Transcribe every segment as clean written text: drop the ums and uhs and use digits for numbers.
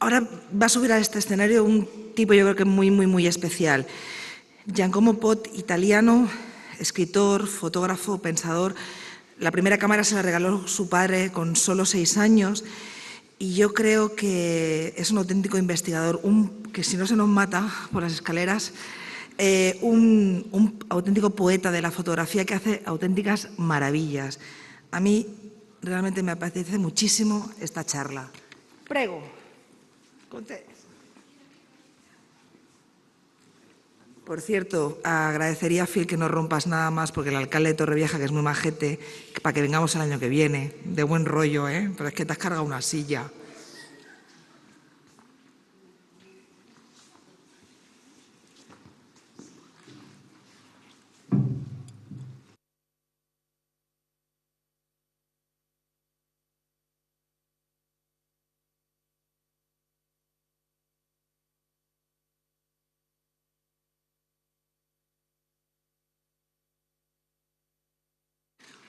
Ahora va a subir a este escenario un tipo, yo creo que muy especial. GIANCOMO, italiano, escritor, fotógrafo, pensador. La primera cámara se la regaló su padre con solo 6 años y yo creo que es un auténtico investigador, que si no se nos mata por las escaleras, un auténtico poeta de la fotografía que hace auténticas maravillas. A mí realmente me apetece muchísimo esta charla. Prego. Por cierto, agradecería, Phil, que no rompas nada más, porque el alcalde de Torrevieja, que es muy majete, para que vengamos el año que viene. De buen rollo, ¿eh? Pero es que te has cargado una silla.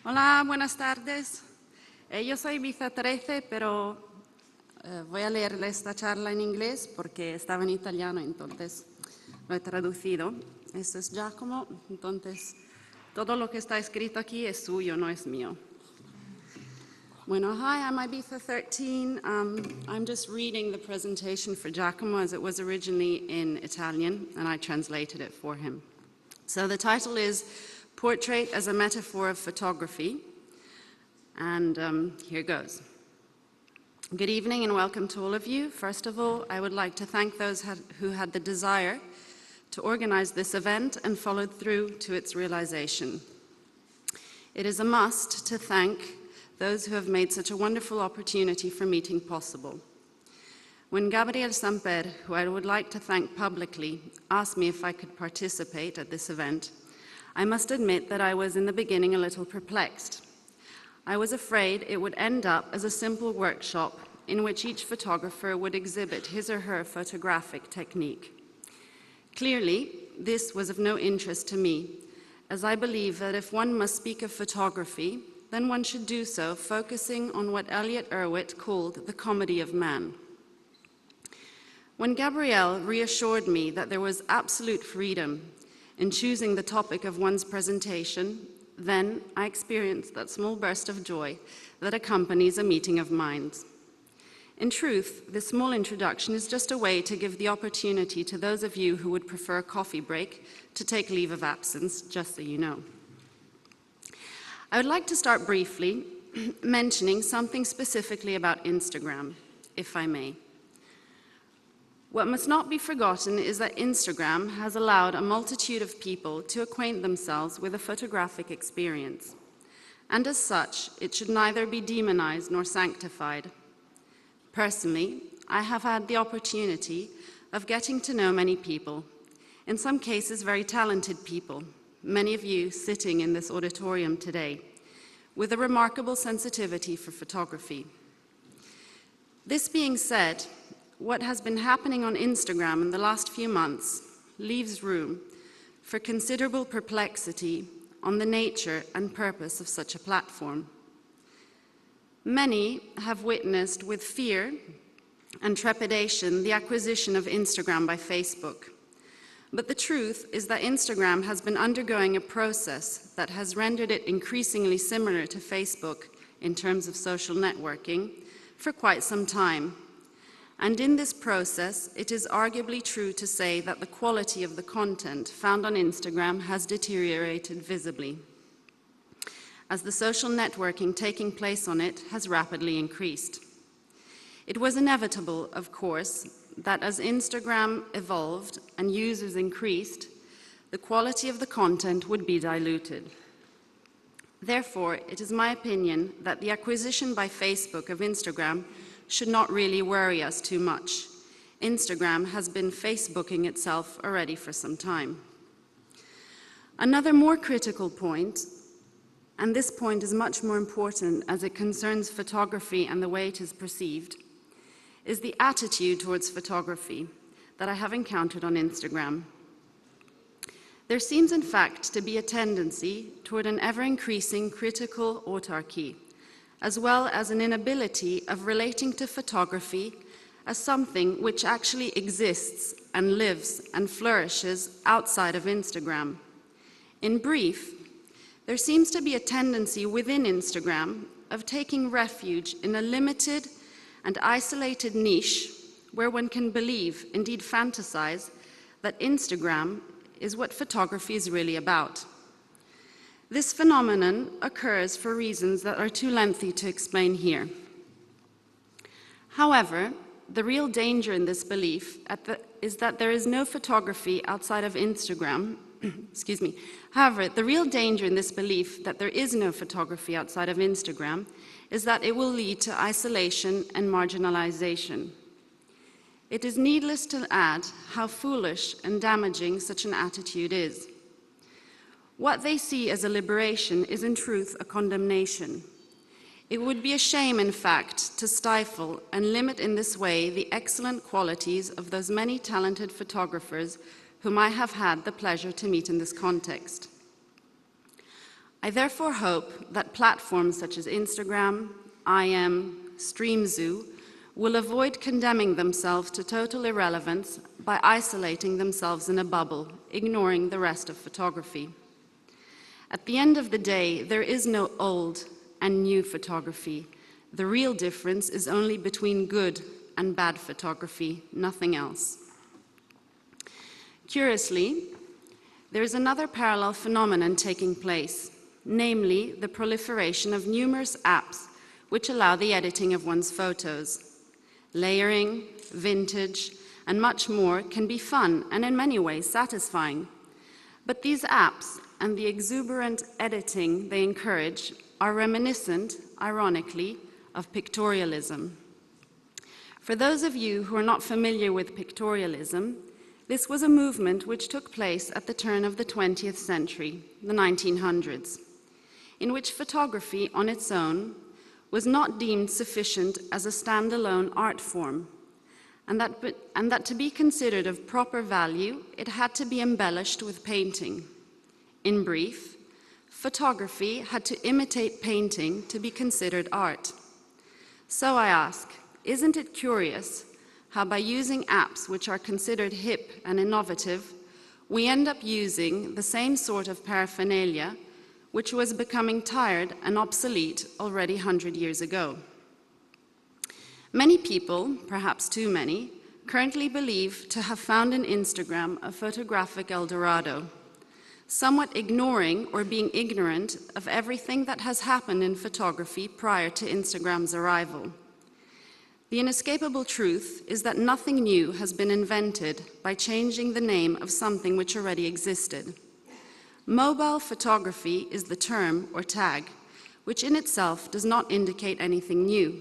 Hola, buenas tardes. Yo soy Ibiza 13, pero voy a leerle esta charla en inglés porque estaba en italiano, entonces lo he traducido. Esto es Giacomo, entonces todo lo que está escrito aquí es suyo, no es mío. Bueno, hi, I'm Ibiza 13. I'm just reading the presentation for Giacomo as it was originally in Italian, and I translated it for him. So the title is Portrait as a Metaphor of Photography, and here goes. Good evening and welcome to all of you. First of all, I would like to thank those who had the desire to organize this event and followed through to its realization. It is a must to thank those who have made such a wonderful opportunity for meeting possible. When Gabriel Samper, who I would like to thank publicly, asked me if I could participate at this event, I must admit that I was in the beginning a little perplexed. I was afraid it would end up as a simple workshop in which each photographer would exhibit his or her photographic technique. Clearly, this was of no interest to me, as I believe that if one must speak of photography, then one should do so focusing on what Elliot Erwitt called the comedy of man. When Gabrielle reassured me that there was absolute freedom in choosing the topic of one's presentation, then I experienced that small burst of joy that accompanies a meeting of minds. In truth, this small introduction is just a way to give the opportunity to those of you who would prefer a coffee break to take leave of absence, just so you know. I would like to start briefly mentioning something specifically about Instagram, if I may. What must not be forgotten is that Instagram has allowed a multitude of people to acquaint themselves with a photographic experience. And as such, it should neither be demonized nor sanctified. Personally, I have had the opportunity of getting to know many people, in some cases very talented people, many of you sitting in this auditorium today, with a remarkable sensitivity for photography. This being said, what has been happening on Instagram in the last few months leaves room for considerable perplexity on the nature and purpose of such a platform. Many have witnessed with fear and trepidation the acquisition of Instagram by Facebook. But the truth is that Instagram has been undergoing a process that has rendered it increasingly similar to Facebook in terms of social networking for quite some time. And in this process, it is arguably true to say that the quality of the content found on Instagram has deteriorated visibly, as the social networking taking place on it has rapidly increased. It was inevitable, of course, that as Instagram evolved and users increased, the quality of the content would be diluted. Therefore, it is my opinion that the acquisition by Facebook of Instagram should not really worry us too much. Instagram has been Facebooking itself already for some time. Another more critical point, and this point is much more important as it concerns photography and the way it is perceived, is the attitude towards photography that I have encountered on Instagram. There seems, in fact, to be a tendency toward an ever-increasing critical autarky, as well as an inability of relating to photography as something which actually exists and lives and flourishes outside of Instagram. In brief, there seems to be a tendency within Instagram of taking refuge in a limited and isolated niche where one can believe, indeed fantasize, that Instagram is what photography is really about. This phenomenon occurs for reasons that are too lengthy to explain here. However, the real danger in this belief is that there is no photography outside of Instagram. Excuse me. However, the real danger in this belief that there is no photography outside of Instagram is that it will lead to isolation and marginalization. It is needless to add how foolish and damaging such an attitude is. What they see as a liberation is in truth a condemnation. It would be a shame, in fact, to stifle and limit in this way the excellent qualities of those many talented photographers whom I have had the pleasure to meet in this context. I therefore hope that platforms such as Instagram, IM, StreamZoo will avoid condemning themselves to total irrelevance by isolating themselves in a bubble, ignoring the rest of photography. At the end of the day, there is no old and new photography. The real difference is only between good and bad photography, nothing else. Curiously, there is another parallel phenomenon taking place, namely the proliferation of numerous apps which allow the editing of one's photos. Layering, vintage, and much more can be fun and in many ways satisfying. But these apps and the exuberant editing they encourage are reminiscent, ironically, of pictorialism. For those of you who are not familiar with pictorialism, this was a movement which took place at the turn of the 20th century, the 1900s, in which photography on its own was not deemed sufficient as a standalone art form, and that to be considered of proper value, it had to be embellished with painting. In brief, photography had to imitate painting to be considered art. So I ask, isn't it curious how by using apps which are considered hip and innovative, we end up using the same sort of paraphernalia which was becoming tired and obsolete already 100 years ago? Many people, perhaps too many, currently believe to have found in Instagram a photographic El Dorado, somewhat ignoring or being ignorant of everything that has happened in photography prior to Instagram's arrival. The inescapable truth is that nothing new has been invented by changing the name of something which already existed. Mobile photography is the term or tag, which in itself does not indicate anything new.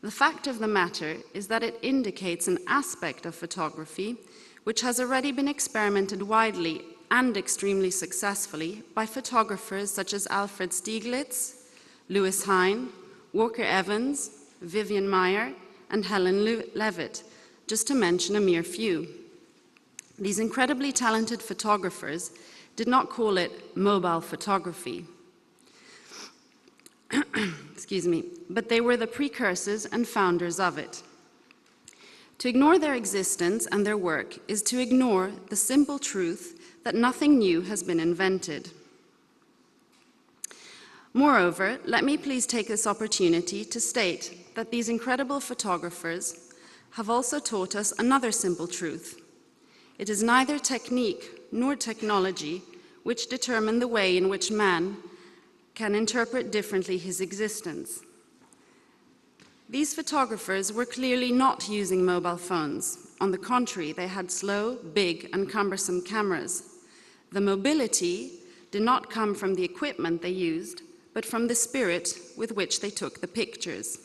The fact of the matter is that it indicates an aspect of photography which has already been experimented widely and extremely successfully by photographers such as Alfred Stieglitz, Lewis Hine, Walker Evans, Vivian Meyer, and Helen Levitt, just to mention a mere few. These incredibly talented photographers did not call it mobile photography, excuse me, but they were the precursors and founders of it. To ignore their existence and their work is to ignore the simple truth that nothing new has been invented. Moreover, let me please take this opportunity to state that these incredible photographers have also taught us another simple truth. It is neither technique nor technology which determine the way in which man can interpret differently his existence. These photographers were clearly not using mobile phones. On the contrary, they had slow, big, and cumbersome cameras. The mobility did not come from the equipment they used, but from the spirit with which they took the pictures,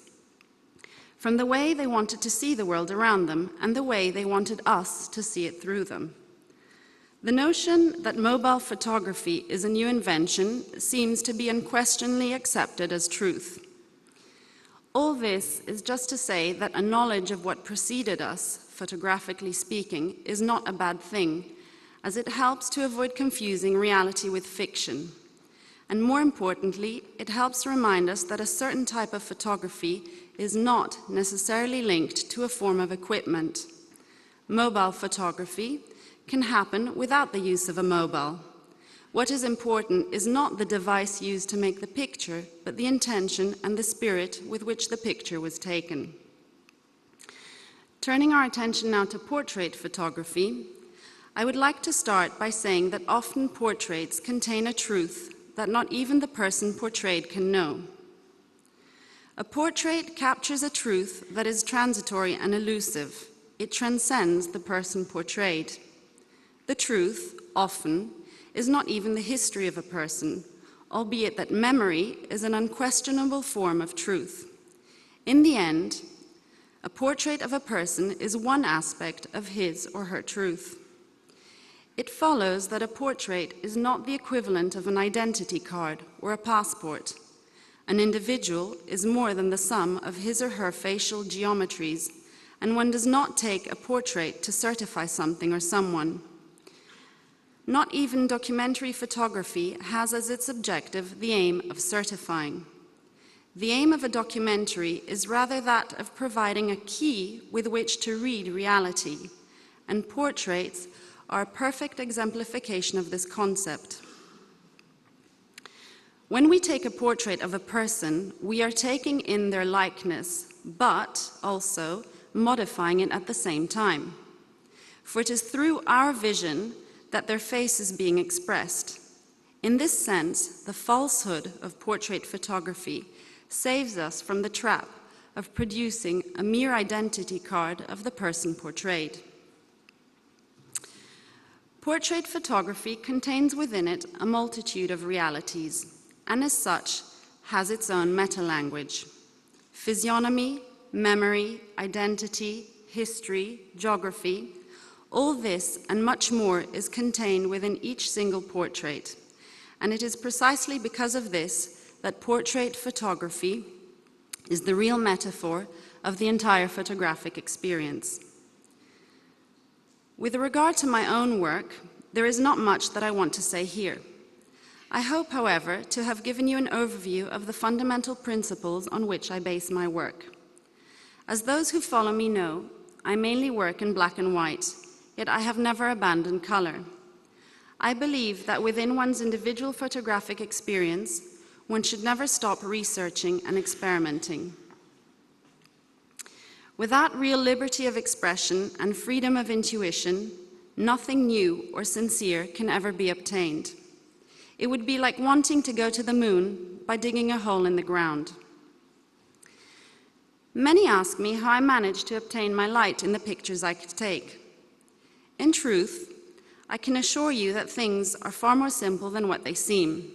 from the way they wanted to see the world around them and the way they wanted us to see it through them. The notion that mobile photography is a new invention seems to be unquestionably accepted as truth. All this is just to say that a knowledge of what preceded us, photographically speaking, is not a bad thing, as it helps to avoid confusing reality with fiction. And more importantly, it helps remind us that a certain type of photography is not necessarily linked to a form of equipment. Mobile photography can happen without the use of a mobile. What is important is not the device used to make the picture, but the intention and the spirit with which the picture was taken. Turning our attention now to portrait photography, I would like to start by saying that often portraits contain a truth that not even the person portrayed can know. A portrait captures a truth that is transitory and elusive. It transcends the person portrayed. The truth, often, is not even the history of a person, albeit that memory is an unquestionable form of truth. In the end, a portrait of a person is one aspect of his or her truth. It follows that a portrait is not the equivalent of an identity card or a passport. An individual is more than the sum of his or her facial geometries, and one does not take a portrait to certify something or someone. Not even documentary photography has as its objective the aim of certifying. The aim of a documentary is rather that of providing a key with which to read reality, and portraits are a perfect exemplification of this concept. When we take a portrait of a person, we are taking in their likeness, but also modifying it at the same time. For it is through our vision that their face is being expressed. In this sense, the falsehood of portrait photography saves us from the trap of producing a mere identity card of the person portrayed. Portrait photography contains within it a multitude of realities, and as such has its own meta-language. Physiognomy, memory, identity, history, geography, all this and much more is contained within each single portrait, and it is precisely because of this that portrait photography is the real metaphor of the entire photographic experience. With regard to my own work, there is not much that I want to say here. I hope, however, to have given you an overview of the fundamental principles on which I base my work. As those who follow me know, I mainly work in black and white, yet I have never abandoned color. I believe that within one's individual photographic experience, one should never stop researching and experimenting. Without real liberty of expression and freedom of intuition, nothing new or sincere can ever be obtained. It would be like wanting to go to the moon by digging a hole in the ground. Many ask me how I managed to obtain my light in the pictures I could take. In truth, I can assure you that things are far more simple than what they seem.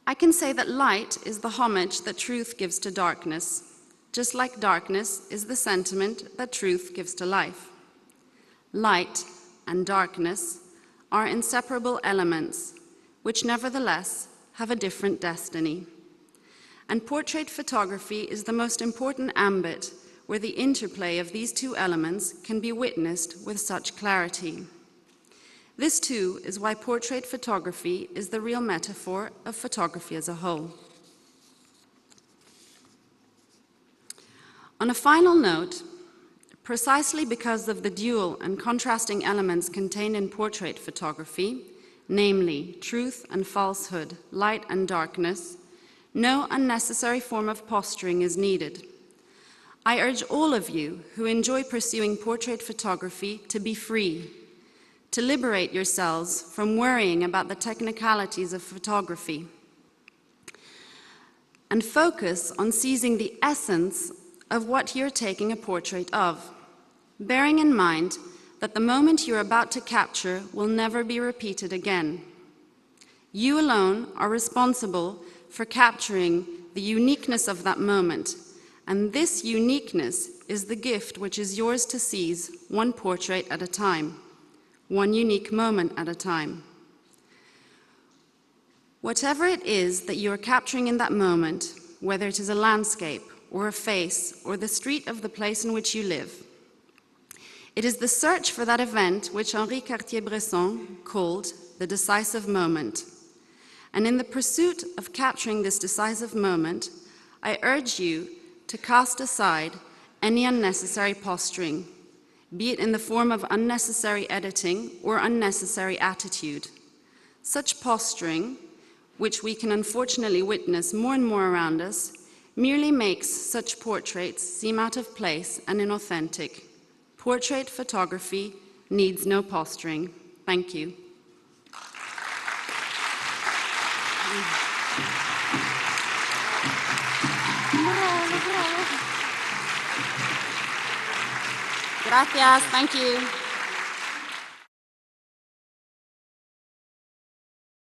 I can say that light is the homage that truth gives to darkness, just like darkness is the sentiment that truth gives to life. Light and darkness are inseparable elements, which nevertheless have a different destiny. And portrait photography is the most important ambit where the interplay of these two elements can be witnessed with such clarity. This, too, is why portrait photography is the real metaphor of photography as a whole. On a final note, precisely because of the dual and contrasting elements contained in portrait photography, namely truth and falsehood, light and darkness, no unnecessary form of posturing is needed. I urge all of you who enjoy pursuing portrait photography to be free, to liberate yourselves from worrying about the technicalities of photography, and focus on seizing the essence of what you're taking a portrait of, bearing in mind that the moment you're about to capture will never be repeated again. You alone are responsible for capturing the uniqueness of that moment, and this uniqueness is the gift which is yours to seize one portrait at a time, one unique moment at a time. Whatever it is that you are capturing in that moment, whether it is a landscape or a face or the street of the place in which you live, it is the search for that event which Henri Cartier-Bresson called the decisive moment. And in the pursuit of capturing this decisive moment, I urge you to cast aside any unnecessary posturing, be it in the form of unnecessary editing or unnecessary attitude. Such posturing, which we can unfortunately witness more and more around us, merely makes such portraits seem out of place and inauthentic. Portrait photography needs no posturing. Thank you. Gracias, thank you.